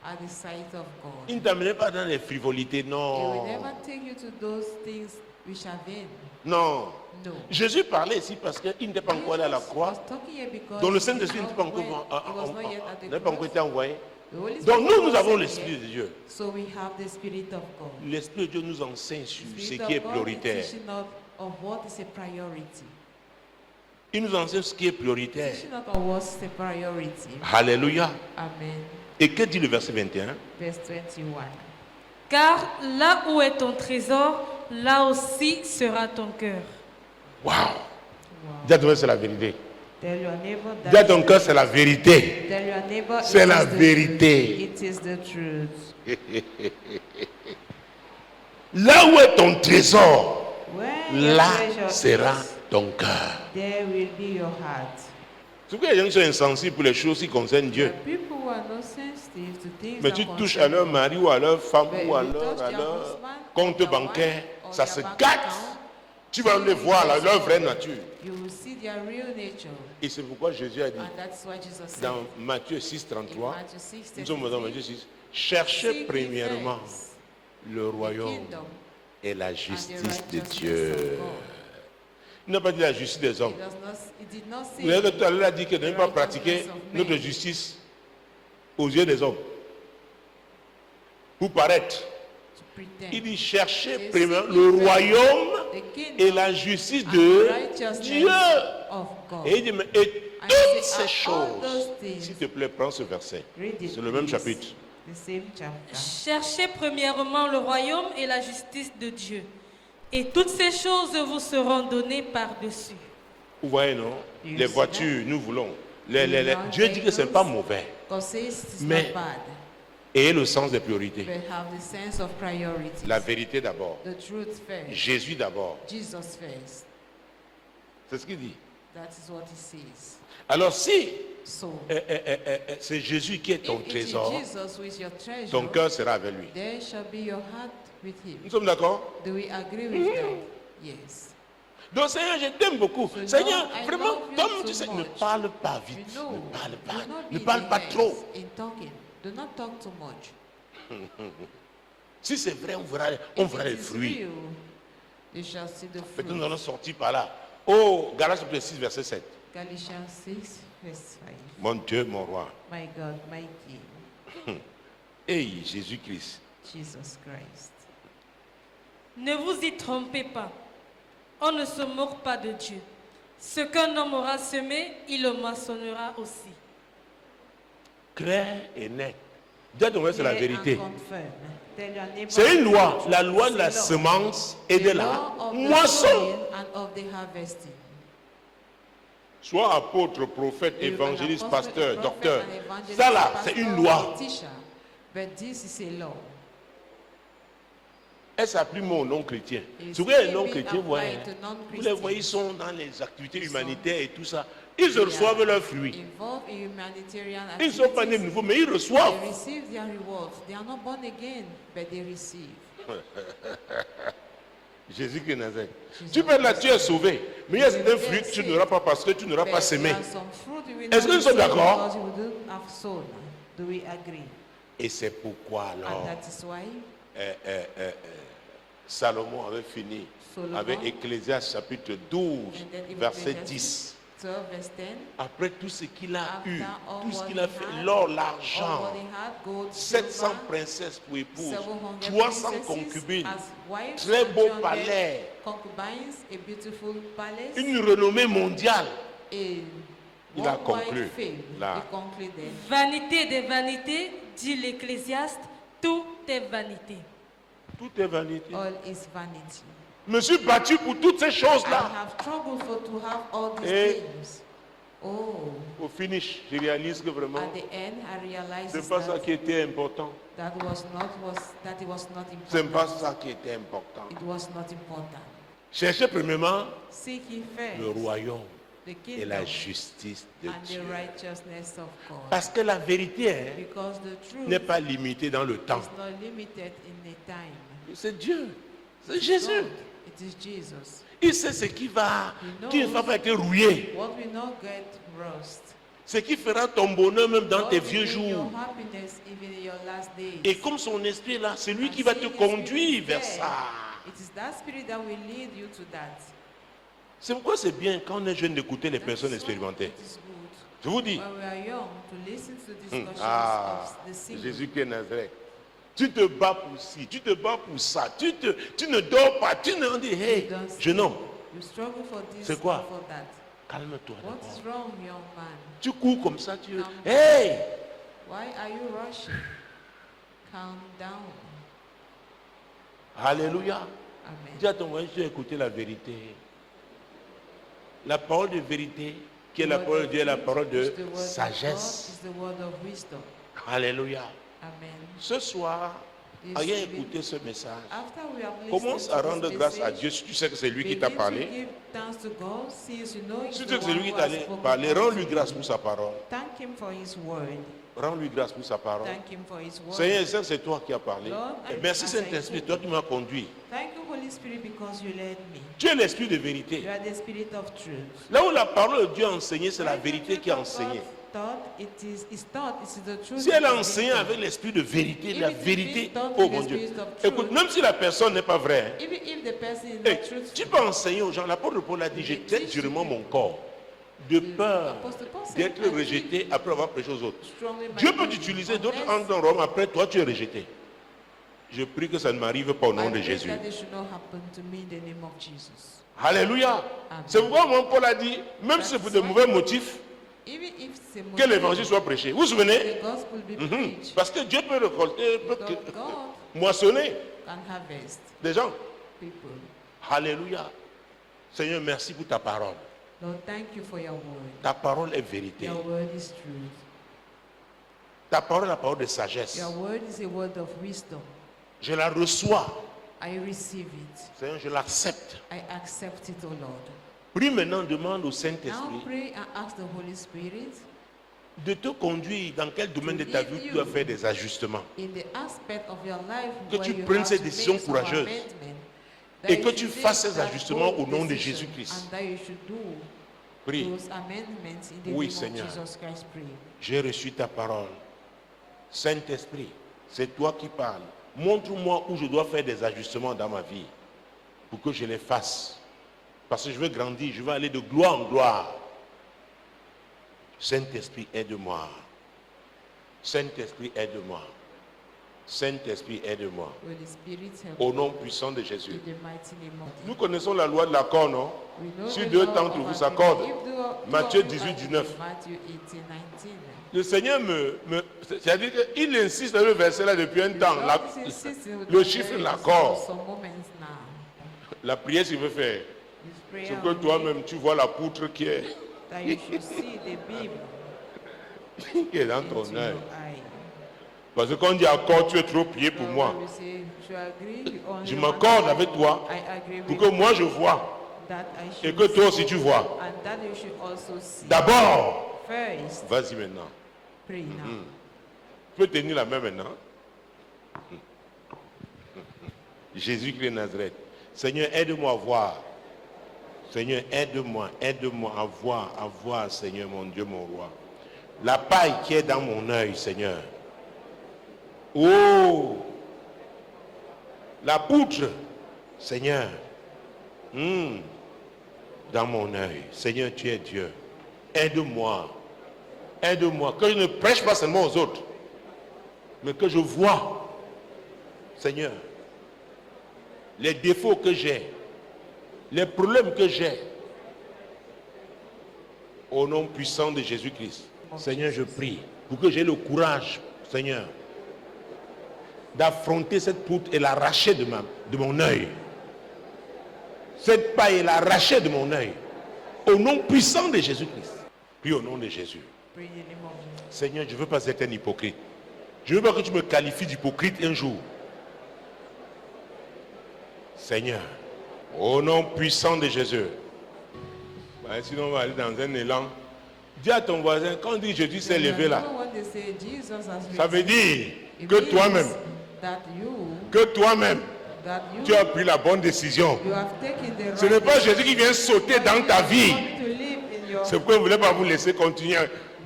At the sight of God. Il ne t'amène pas dans les frivolités, It will non. never take you to those things which are vain. Non. No. Jésus parlait ici parce qu'il n'était pas encore allé à la Jesus croix. was talking here because Donc le he Saint-Esprit was n'était pas not encore, he was not yet at the n'a pas encore cross. été envoyé. The Holy Donc Spirit nous, nous was avons sent l'Esprit here. de Dieu. So we have the Spirit of God. L'Esprit de Dieu nous enseigne sur The ce Spirit qui est of God is prioritaire. teaching us of what is a priority. Il nous enseigne ce qui est prioritaire. Teaching us on what is a priority. Alléluia. Amen. Et que dit le verset 21? Verse 21. Car là où est ton trésor, là aussi sera ton cœur. Waouh! Wow. Dis à ton cœur, c'est la vérité. Tell your neighbor that. Dis à ton cœur, c'est la vérité. Tell your neighbor C'est it la is the vérité. truth. It is the truth. Là où est ton trésor, Where your là treasure sera is, ton cœur. there will be your heart. C'est pourquoi il y a des gens qui sont insensibles pour les choses qui concernent Dieu. The people who are not sensitive to things Mais that tu concern touches à leur God. mari ou à leur femme But ou à if you touch their leur husband, compte their bancaire, wife, or ça their se bank gâte. account, Tu vas les voir, leur vraie nature. you will see their real nature. Et c'est pourquoi Jésus a dit And that's why Jesus said dans Matthieu 6, in 33, Matthew 6, nous sommes dans 33, Matthieu 6, cherchez seek ye premièrement first le the royaume kingdom et la and the justice de righteousness Dieu. of God. Il n'a pas dit la justice des hommes. He did not say Vous avez tout à l'heure dit que de ne pas the pratiquer righteousness of men. notre justice aux yeux des hommes. Pour paraître. to pretend. Il dit cherchez They premièrement seek le ye first royaume the et kingdom la justice and de the righteousness Dieu. of God. Et il dit, mais, et And toutes he ces said, all those choses, things, s'il te plaît, prends ce verset. read it, C'est le même please. chapitre. The same chapter. Cherchez premièrement le royaume et la justice de Dieu. Et toutes ces choses vous seront données par-dessus. Vous voyez, non? You Les see voitures, nous voulons. now Dieu dit que ce n'est pas mauvais. God says it's Mais- not bad, Ayez le sens des priorités. but have the sense of priority. La vérité d'abord. The truth first. Jésus d'abord. Jesus first. C'est ce qu'il dit. That is what he says. Alors si So, c'est Jésus qui est ton if it is trésor, Jesus who is your treasure, ton cœur sera avec lui. there shall be your heart with him. Nous sommes d'accord? Do we agree with that? Yes. Donc Seigneur, je t'aime beaucoup. So, Seigneur, Lord, I vraiment, love you comme so tu sais, ne much. parle pas You vite. know, Ne parle do pas. not Ne be parle pas the trop. hands in talking. Do not talk too much. Si c'est vrai, on verra If les it is fruits. real, you shall see the Peut-être nous fruit. allons sortir par là. Oh, Galates chapitre 6, verset 7. Galatians 6, verse 5. Mon Dieu, mon roi. My God, my King, Hey, Jésus-Christ. Jesus Christ. Ne vous y trompez pas. On ne se moque pas de Dieu. Ce qu'un homme aura semé, il le moissonnera aussi. Clair et net. Dieu ton c'est la Clear and vérité. confirm. Tell your neighbor C'est une loi. the La truth. loi de la C'est law. semence et de The la law of the moisson. sowing and of the harvesting. Soit apôtre, prophète, You can évangéliste, apostle, pasteur, prophet, docteur. and evangelist, Ça là, pastor c'est une or loi. teacher. But this is a law. Elle s'applique au non-chrétien. It's Souvent, les still non-chrétiens, being vous voyez, applied to vous les non-Christians. voyez, ils sont dans les activités Ils sont- humanitaires et tout ça. Ils They reçoivent are leurs fruits. involved in humanitarian Ils ne sont pas nés de activities. nouveau, mais ils They reçoivent. receive their rewards. They are not born again, but they receive. Jésus-Christ de Nazareth. Jesus Tu peux être là, Christ. tu es sauvé. Mais il y a certains You fruits get que tu saved. n'auras pas parce que tu n'auras pas But semé. there are some fruit you will Est-ce not que nous sommes receive d'accord? because you wouldn't have sown. Do we agree? Et c'est pourquoi alors And that is why Salomon avait fini Solomon, avec Ecclésiaste chapitre 12, and then even verset Ecclesiastes 10. 12 verse 10. Après tout ce qu'il a After eu, all tout ce what qu'il a he fait, had, l'or, all l'argent, what he had, gold, 700 silver, princesses pour épouses, 700 300 princesses concubines, as wives, très beau 300 palais, concubines, a beautiful palace, une renommée mondiale. a Il a worldwide conclu, fame. là. He concluded. Vanité des vanités, dit l'Ecclésiaste, tout est vanité. Tout est vanité. All is vanity. Je me suis battu pour toutes ces I choses-là. have struggled for to have all these Et- things. Oh, Au finish, je réalise que vraiment, at the end, I realized c'est pas ça that qui était important. it was not C'est pas important. ça qui était important. It was not important. Cherchez premièrement Seek ye le first royaume the et kingdom la justice de and the Dieu. righteousness of God. Parce que la vérité hein, Because the truth n'est pas limitée dans le temps. is not limited in the time. C'est Dieu. C'est It's Jésus. God. It is Jesus. Il sait ce qui va, He qui ne knows va pas être rouillé. what will not get rust. Ce qui fera ton bonheur même dans What tes will vieux bring jours. your happiness even in your last days. Et comme son esprit est là, c'est lui And qui va te seeing the conduire Spirit vers there, ça. It is that spirit that will lead you to that. C'est pourquoi c'est bien quand on est jeune d'écouter les That's personnes why expérimentées. It is good Je vous dis, when we are young to listen to discussions ah, of the single. Jésus qui est Nazareth. Tu te bats pour ci, tu te bats pour ça, tu ne dors pas, tu ne dis, hey, You don't jeune homme, You struggle for this C'est quoi? or for that. calme-toi What d'abord. is wrong, young man? Tu cours comme ça, tu... Calm down. Hey! Why are you rushing? Calm down. Alléluia. Amen. Dis à ton voisin, tu as écouté la vérité. La parole de vérité, qui est la The word parole de of Dieu, est la truth parole de is the word of God, sagesse. is the word of wisdom. Alléluia. Amen. Ce soir, This ayant evening, écouté ce message, After we have listened commence to à this rendre grâce à message, Dieu si tu sais que c'est lui qui begin t'a to parlé. give thanks to God, since you know Si it's tu sais the que c'est one lui qui who t'a has spoken parlé, unto rends-lui you. grâce pour sa parole. Thank him for his word. Rends-lui grâce pour sa parole. Thank him for his word. Seigneur, ça, c'est toi qui as parlé. Lord, Et I- merci I Saint-Esprit, thank toi qui m'as conduit. Thank you, Holy Spirit, because you led me. Tu es l'esprit de You vérité. are the spirit of truth. Là où la parole de Dieu a enseigné, c'est la When the vérité truth qui a of enseigné. God taught, it is the truth. Si elle a that is enseigné being avec taught. l'esprit de vérité, If la it is vérité, taught oh with mon the Dieu. spirit of truth, Écoute, même si la personne n'est pas vraie, hein, Even if the person is hey, not truthful, tu peux enseigner aux gens. L'apôtre Paul a dit, je traite durement mon corps de peur Apostle Paul said, d'être I rejeté après avoir prêché aux autres. strongly my Dieu peut body, t'utiliser, d'autres unless entrent en Rome, après toi tu es rejeté. Je prie que ça ne m'arrive pas au nom I de pray Jésus. that it should not happen to me in the name of Jesus. Alléluia. Amen. C'est pourquoi mon Paul a dit, même si c'est pour de mauvais motifs, Even if it's a que motive, l'évangile soit prêché. Vous vous souvenez? the gospel be Mhm. preached, Parce que Dieu peut récolter, peut because God moissonner can harvest des gens. people. Alléluia. Seigneur, merci pour ta parole. Lord, thank you for your word. Ta parole est vérité. Your word is truth. Ta parole est la parole de sagesse. Your word is a word of wisdom. Je la reçois. I receive it. Seigneur, je l'accepte. I accept it, O Lord. Prie maintenant, demande au Now Saint-Esprit pray and ask the Holy Spirit de te conduire dans quel domaine de ta vie tu dois faire des ajustements. in the aspect of your life Que where tu you prennes have ces to décisions make some courageuses amendment, that et you que tu should fasses take ces that ajustements bold au nom de decision Jésus-Christ. and that you should do Prie. those amendments in the Oui, name Seigneur. of Jesus Christ. Pray. J'ai reçu ta parole. Saint-Esprit, c'est toi qui parles. Montre-moi où je dois faire des ajustements dans ma vie pour que je les fasse. Parce que je veux grandir, je veux aller de gloire en gloire. Saint-Esprit, aide-moi. Saint-Esprit, aide-moi. Saint-Esprit, aide-moi. Holy Spirit, help Au nom puissant de Jésus. in the mighty name of Nous connaissons la loi de l'accord, non? We know Si the deux law d'entre of vous agreement. s'accordent, If two Matthieu of you 18, agree, 19. Matthew 18, 19. Le Seigneur c'est-à-dire qu'il insiste dans le verset là depuis un temps. Lord is insisting with Le the chiffre very l'accord. for some moments now. La prière qu'il veut faire, This prayer c'est que will toi-même tu vois la poutre qui est, make that you should see the beam qui est dans into ton your œil. eye. Parce que quand on dit accord, tu es trop prié pour So moi. when we say, "You agree on Je the m'accorde one avec toi I agree pour with que you, moi je vois that I et should que toi see, aussi tu vois. and that you should also see. D'abord, First, vas-y maintenant. pray now. Tu peux tenir la main maintenant. Jésus-Christ de Nazareth. Seigneur, aide-moi à voir. Seigneur, aide-moi à voir, Seigneur, mon Dieu, mon roi. La paille qui est dans mon œil, Seigneur. Oh, la poutre, Seigneur, dans mon œil. Seigneur, tu es Dieu. Aide-moi. Aide-moi. Que je ne prêche pas seulement aux autres, mais que je vois, Seigneur, les défauts que j'ai, les problèmes que j'ai. Au nom puissant de Jésus-Christ. Seigneur, je prie pour que j'ai le courage, Seigneur, d'affronter cette poutre et l'arracher de mon œil. Cette paille et l'arracher de mon œil. Au nom puissant de Jésus-Christ. Puis au nom de Jésus. Pray in the name of Jesus. Seigneur, je ne veux pas être un hypocrite. Je ne veux pas que tu me qualifies d'hypocrite un jour. Seigneur, au nom puissant de Jésus. Sinon, on va aller dans un élan. Dis à ton voisin, quand on dit Jésus s'est levé là, When they say Jesus has ça veut risen, dire it que means toi-même, that you tu as pris la bonne décision. you have taken the Ce n'est right pas decision. Jésus qui vient sauter dans ta vie. Want to live in your C'est pourquoi je ne voulais pas vous laisser continuer.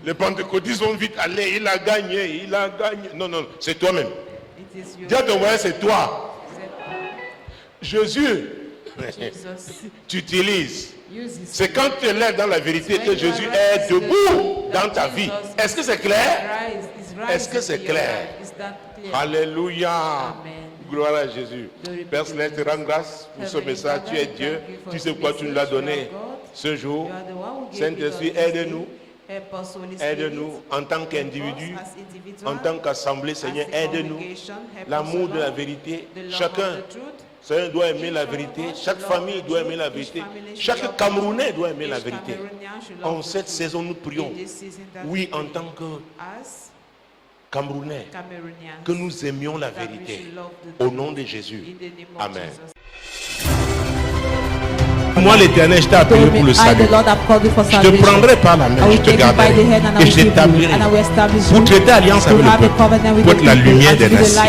Les pentecôtistes vont vite aller, il a gagné. Non, non, c'est toi-même. it is your Dis à ton voisin, c'est toi. Jésus, Jesus tu utilises. uses C'est quand tu es là dans la vérité que Jésus est debout dans ta vie. Est-ce que c'est clair? Est-ce que c'est clair? Alléluia. Amen. Gloire à Jésus. Père Céleste, te rends grâce pour ce message. Tu es Dieu. Tu sais pourquoi tu nous l'as donné ce jour. Saint-Esprit, aide-nous. Aide-nous en tant qu'individu, en tant qu'assemblée, Seigneur, aide-nous. L'amour de la vérité. Chacun, Seigneur, doit aimer la vérité. Chaque famille doit aimer la vérité. Chaque Camerounais doit aimer la vérité. En cette saison, nous prions. Oui, en tant que Camerounais, que nous aimions la vérité. Au nom de Jésus. Amen. Moi, l'Éternel, je t'ai appelé pour le salut. Je te prendrai par la main, je te garderai et je t'établirai pour traiter alliance avec le peuple, pour être la lumière des nations.